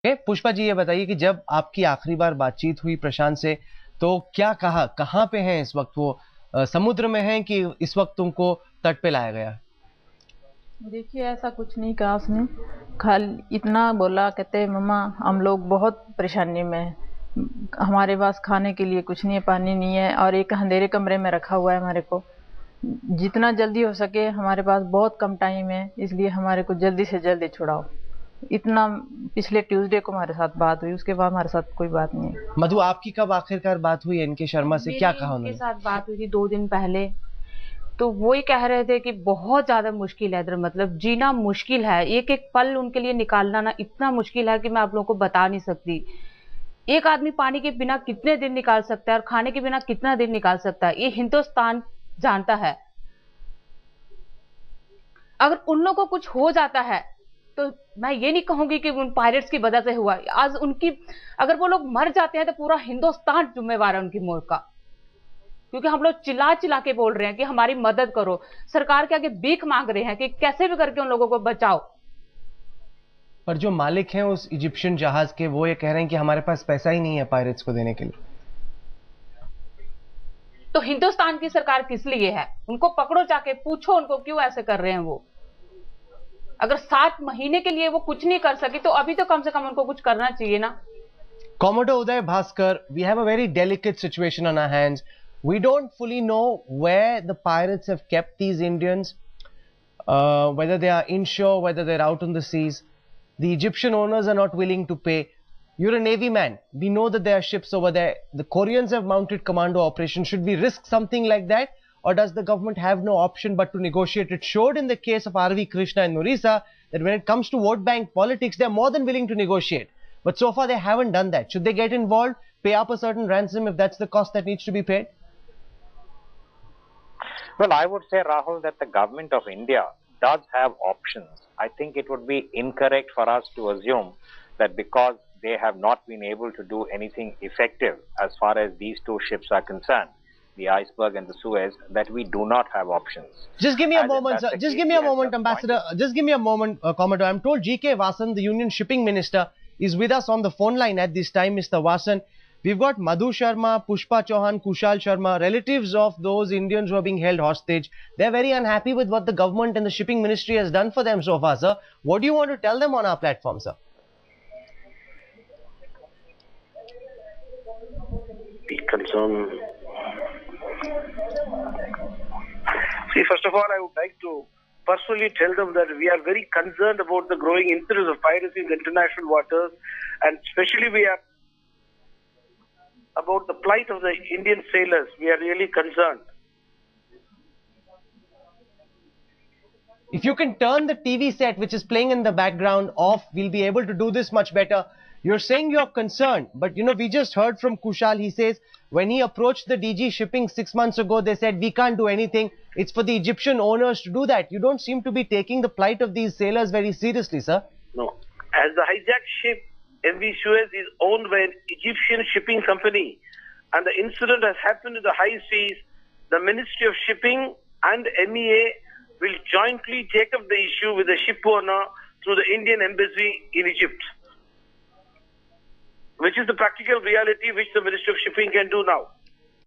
पुष्पा जी, ये बताइए कि जब आपकी आखिरी बार बातचीत हुई प्रशांत से, तो क्या कहा, कहाँ पे हैं इस वक्त वो? समुद्र में हैं कि इस वक्त तुमको तट पे लाया गया? देखिए, ऐसा कुछ नहीं कहा उसने। खाली इतना बोला, कहते मम्मा हम लोग बहुत परेशानी में हैं, हमारे पास खाने के लिए कुछ नहीं है, पानी नहीं है, और एक अंधेरे कमरे में रखा हुआ है हमारे को। जितना जल्दी हो सके, हमारे पास बहुत कम टाइम है, इसलिए हमारे को जल्दी से जल्दी छुड़ाओ। इतना पिछले ट्यूसडे को हमारे साथ बात हुई, उसके बाद हमारे साथ कोई बात नहीं है। मधु, आपकी कब आखिरकार बात हुई एनके शर्मा से? क्या मेरी कहा इनके उन्होंने? साथ बात हुई थी 2 दिन पहले। तो वो ही कह रहे थे कि बहुत ज्यादा मुश्किल है इधर, मतलब जीना मुश्किल है, एक एक पल उनके लिए निकालना ना इतना मुश्किल है कि मैं आप लोगों को बता नहीं सकती। एक आदमी पानी के बिना कितने दिन निकाल सकता है और खाने के बिना कितना दिन निकाल सकता है, ये हिंदुस्तान जानता है। अगर उन लोगों को कुछ हो जाता है तो मैं ये नहीं कहूंगी कि उन पायरेट्स की वजह से हुआ। आज उनकी, अगर वो लोग मर जाते हैं तो पूरा हिंदुस्तान जिम्मेवार है उनकी मौत का। क्योंकि हम लोग चिल्ला चिल्ला के बोल रहे हैं कि हमारी मदद करो, सरकार के आगे भीख मांग रहे हैं कि कैसे भी करके उन लोगों को बचाओ। पर जो मालिक हैं उस इजिप्शियन जहाज के, वो ये कह रहे हैं कि हमारे पास पैसा ही नहीं है पायरेट्स को देने के लिए। तो हिंदुस्तान की सरकार किस लिए है? उनको पकड़ो, जाके पूछो उनको क्यों ऐसे कर रहे हैं वो। अगर 7 महीने के लिए वो कुछ नहीं कर सकी तो अभी तो कम से कम उनको कुछ करना चाहिए ना। Commodore Uday Bhaskar, we have a very delicate situation on our hands. We don't fully know where the pirates have kept these Indians, whether they are inshore, whether they're out on the seas. The Egyptian owners are not willing to pay. You're a Navy man. We know that there are ships over there. The Koreans have mounted commando operations. Should we risk something like that? Or does the government have no option but to negotiate? It showed in the case of RV Krishna and Norisa that when it comes to vote bank politics, they're more than willing to negotiate. But so far, they haven't done that. Should they get involved, pay up a certain ransom if that's the cost that needs to be paid? Well, I would say, Rahul, that the government of India does have options. I think it would be incorrect for us to assume that because they have not been able to do anything effective as far as these two ships are concerned, the Iceberg and the Suez, that we do not have options. Just give me a moment, sir. Just give me a moment, Ambassador. Just give me a moment, Commodore. I'm told G.K. Vasan, the Union Shipping Minister, is with us on the phone line at this time. Mr. Vasan, we've got Madhu Sharma, Pushpa Chauhan, Kushal Sharma, relatives of those Indians who are being held hostage. They're very unhappy with what the government and the shipping ministry has done for them so far, sir. What do you want to tell them on our platform, sir? Be concerned. See, first of all, I would like to personally tell them that we are very concerned about the growing incidence of piracy in the international waters, and especially we are about the plight of the Indian sailors. We are really concerned. If you can turn the TV set which is playing in the background off, we'll be able to do this much better. You're saying you're concerned, but you know, we just heard from Kushal. He says when he approached the DG shipping 6 months ago, they said we can't do anything. It's for the Egyptian owners to do that. You don't seem to be taking the plight of these sailors very seriously, sir. No. As the hijacked ship MV Suez is owned by an Egyptian shipping company and the incident has happened in the high seas, the Ministry of Shipping and MEA will jointly take up the issue with the ship owner through the Indian Embassy in Egypt, which is the practical reality which the Ministry of Shipping can do now.